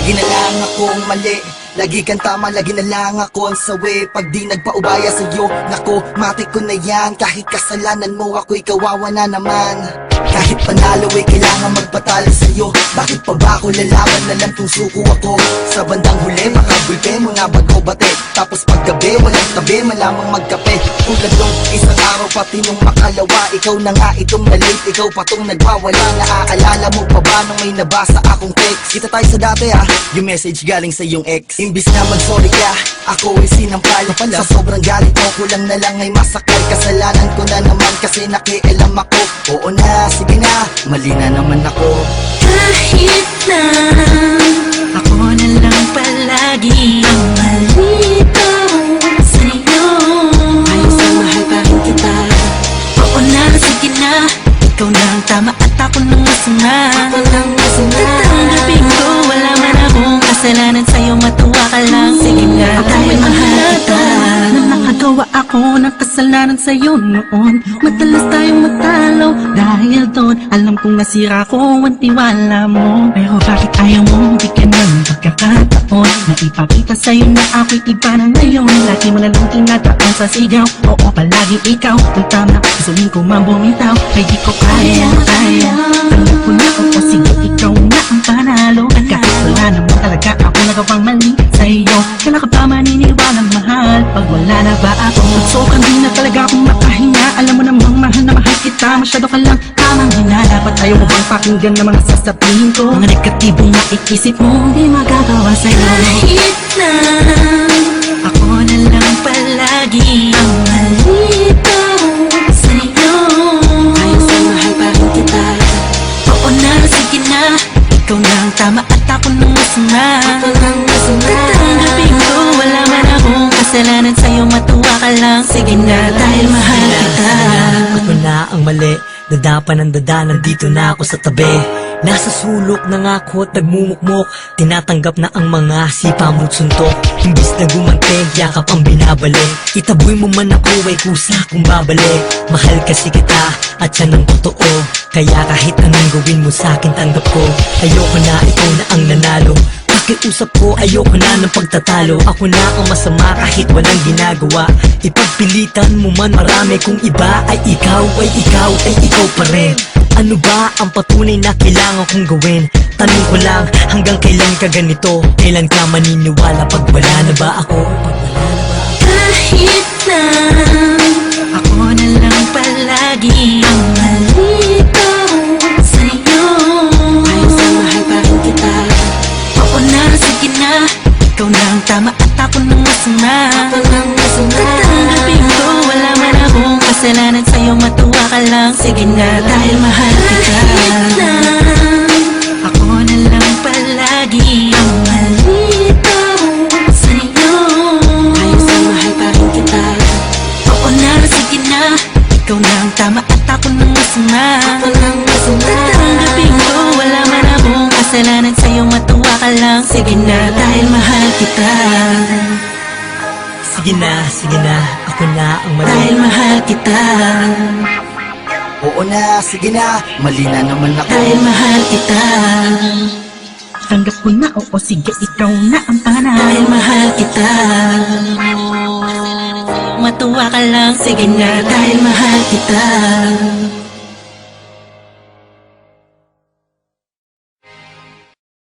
Lagi na lang akong mali, lagi kang tama, lagi na lang ako ang sawi. Pag di nagpaubaya sa'yo, naku, matik ko na yan. Kahit kasalanan mo, ako'y kawawa na naman. Kahit panalo ay kailangan magpatalo sa'yo. Bakit pa ba ako lalaban na lang kung suko ako? Sa bandang huli, makagulpe mo na bago bate. Tapos paggabi, walang tabi, malamang magkape. Tulad nung isang araw, pati nung makalawa. Ikaw na nga itong nalit, ikaw pa tong nagwawala. Naaalala mo pa ba nung may nabasa akong text? Kita tayo sa dati yung message galing sa iyong ex. Imbis na mag-sorry ka, ako ay sinampal. Sa sobrang galit mo, kulang na lang ay masakal. Kasalanan ko na naman kasi nakialam ako. Oo na, sige na, mali na naman ako. Kahit na ako na lang palagi ang malito sa'yo, ayos na mahal pa rin kita. Oo na, sige na, ikaw na ang tama at ako nang masama. Tatanggapin ko, wala man akong kasalanan sa'yo, matuwa ka lang. Sige na, dahil mahal kita. Na nakagawa ako ng kasalanan sa'yo noon. Madalas tayong matalo dahil doon. Alam kong nasira ko ang tiwala mo, pero bakit ayaw mo bigyan ng pagkakataon na ipakita sa'yo na ako'y iba na ngayon? Lagi mo na lang tinadaan sa sigaw. Oo, palagi ikaw ang tama, gustuin ko man bumitaw. Ay di ko kaya. Tanggap ko na, oo, sige, ikaw na ang panalo. At kahit wala naman talaga ako nagawang mali sa'yo, kailan ka ba maniniwalang mahal pag wala na ba ako? Pagsokan di na talaga akong makahinga. Alam mo namang mahal na mahal kita, masyado ka lang tamang hinala. Ba't ayaw mo bang pakinggan na mga sasabihin ko? Mga negatibong naikisip mo, di magagawa sa'yo. Kahit na ako na lang palagi ang malito sa'yo, ayos na mahal pa rin kita. Oo na, sige na, ikaw na ang tama at ako nang masama. Tatanggapin ko, wala man akong kasalanan sa'yo, matuwa ka lang. Sige na, dahil mahal kita. Ako na ang mali, dada pa ng dada, nandito na ako sa tabi. Nasa sulok na nga ako at nagmumukmok, tinatanggap na ang mga sipa mo't suntok. Imbis na gumanting, yakap ang binabalik. Itaboy mo man ako ay kusa kung babalik. Mahal kasi kita at yan ang totoo, kaya kahit anong gawin mo sa'kin tanggap ko. Ayoko na, ikaw na ang nanalo. Pakiusap ko, ayoko na ng pagtatalo. Ako na ang masama kahit walang ginagawa. Ipagpilitan mo man marami, kung iba ay ikaw pa rin. Ano ba ang patunay na kailangan kong gawin? Tanong ko lang, hanggang kailan ka ganito? Kailan ka maniniwala pag wala na ba ako? Kahit na ako na lang palagi ang malito sa'yo, ayos na mahal pa rin kita. Oo na, sige na, ikaw na ang tama at ako nang masama. Tatanggapin ko, wala man akong kasalanan sa'yo, matuwa ka lang. Sige na, dahil mahal kita. Kahit na ako na lang palagi ang malito sa'yo, ayos na mahal pa rin kita. Oo na, sige na, ikaw na ang tama at ako nang masama. Tatanggapin ko, wala man akong kasalanan sa'yo, matuwa ka lang. Sige na, dahil mahal kita. Sige na, ako na ang mali. Dahil mahal kita. Oo na, sige na, mali na naman ako. Dahil mahal kita. Tanggap ko na, oo, sige, ikaw na ang panalo. Dahil mahal kita. Matuwa ka lang, sige na, dahil mahal kita.